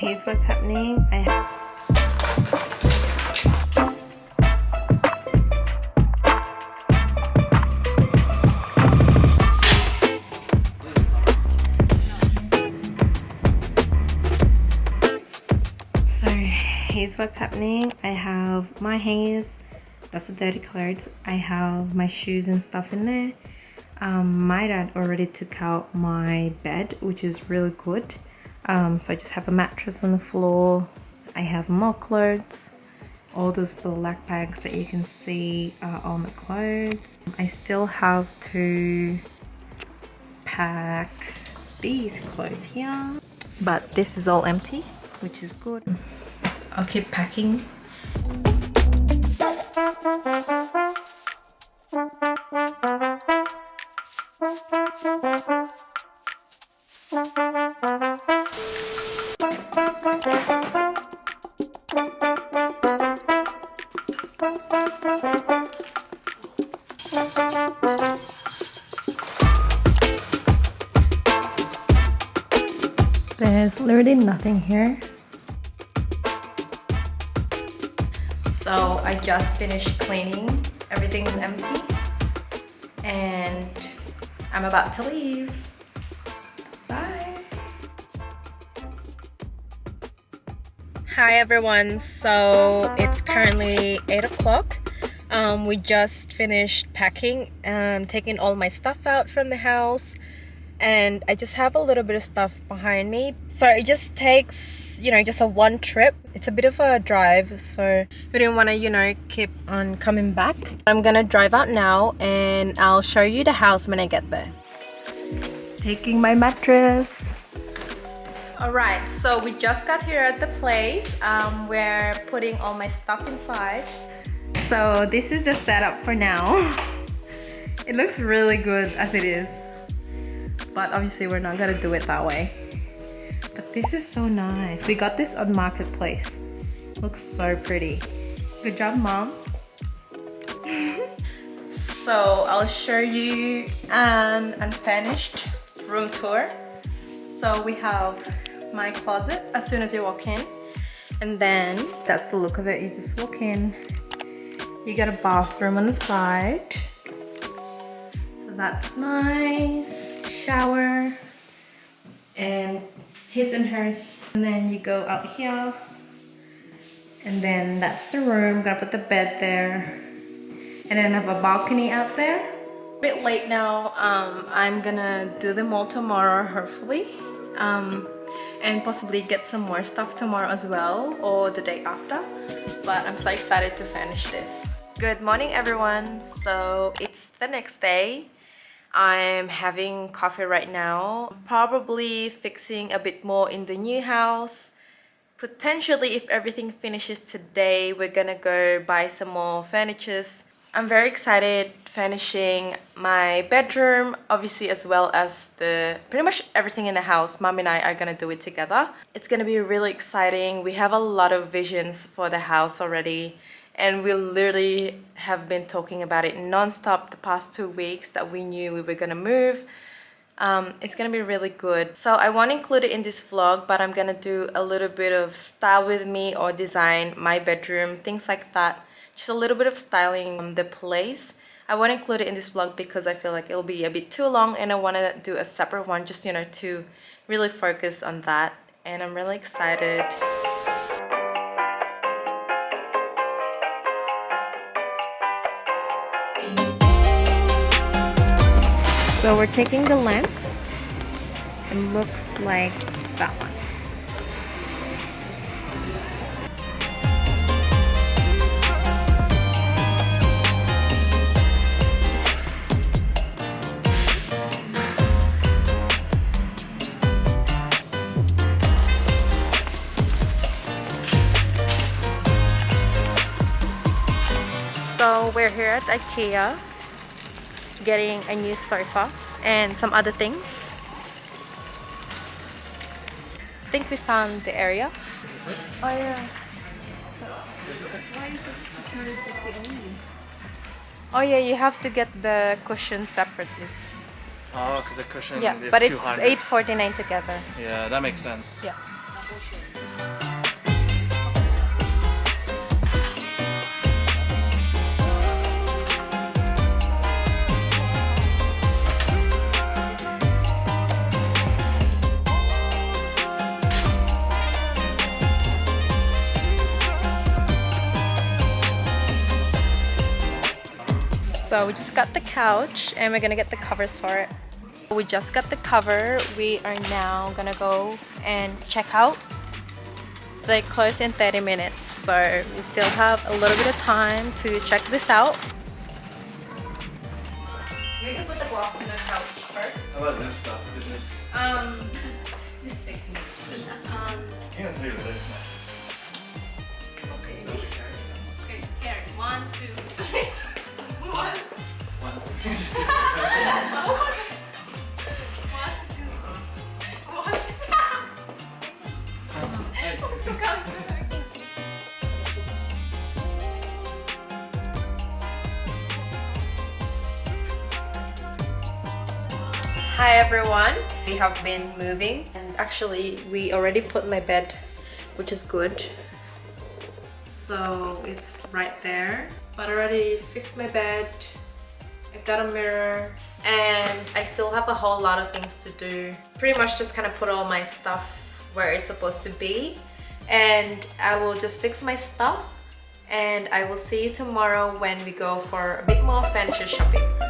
here's what's happening. Here's what's happening. I have my hangers, that's the dirty clothes. I have my shoes and stuff in there. My dad already took out my bed, which is really good. So I just have a mattress on the floor. I have more clothes. All those black bags that you can see are all my clothes. I still have to pack these clothes here, but this is all empty, which is good. I'll keep packing. There's literally nothing here. So I just finished cleaning. Everything's empty. And I'm about to leave. Bye. Hi everyone. So it's currently 8 o'clock. We just finished packing, taking all my stuff out from the house. And I just have a little bit of stuff behind me. So it just takes, just a one trip. It's a bit of a drive, so we didn't want to, keep on coming back. I'm gonna drive out now and I'll show you the house when I get there. Taking my mattress. Alright, so we just got here at the place. We're putting all my stuff inside. So this is the setup for now. It looks really good as it is. But obviously we're not gonna do it that way. But this is so nice. We got this on Marketplace. Looks so pretty. Good job, Mom. So I'll show you an unfinished room tour. So we have my closet as soon as you walk in. And then that's the look of it. You just walk in. You got a bathroom on the side. So that's nice. Shower and his and hers, and then you go out here, and then that's the room. Gotta put the bed there, and then I have a balcony out there. A bit late now. I'm gonna do them all tomorrow, hopefully, and possibly get some more stuff tomorrow as well, or the day after. But I'm so excited to finish this. Good morning, everyone. So it's the next day. I'm having coffee right now, probably fixing a bit more in the new house. Potentially, if everything finishes today, we're gonna go buy some more furniture. I'm very excited finishing my bedroom, obviously, as well as pretty much everything in the house. Mom and I are gonna do it together. It's gonna be really exciting. We have a lot of visions for the house already. And we literally have been talking about it non-stop the past 2 weeks that we knew we were gonna move. It's gonna be really good. So I won't include it in this vlog, but I'm gonna do a little bit of style with me or design my bedroom, things like that. Just a little bit of styling the place. I won't include it in this vlog because I feel like it'll be a bit too long, and I want to do a separate one just, to really focus on that. And I'm really excited. So we're taking the lamp. It looks like that one. So we're here at Ikea getting a new sofa and some other things. I think we found the area. Oh yeah. Why is it 650 only? Oh yeah, you have to get the cushion separately. Oh, because the cushion yeah, is but it's 200. $849 together. Yeah, that makes sense. Yeah. So we just got the couch and we're gonna get the covers for it. We just got the cover. We are now gonna go and check out. They close in 30 minutes, so we still have a little bit of time to check this out. We can put the glass in the couch first. I like this stuff. This This thing. you can see it later. Okay. Okay, carry. 1, 2, 3. 1. Hi everyone, we have been moving and actually we already put my bed, which is good. So it's right there. But I already fixed my bed, I got a mirror, and I still have a whole lot of things to do. Pretty much just kind of put all my stuff where it's supposed to be, and I will just fix my stuff and I will see you tomorrow when we go for a bit more furniture shopping.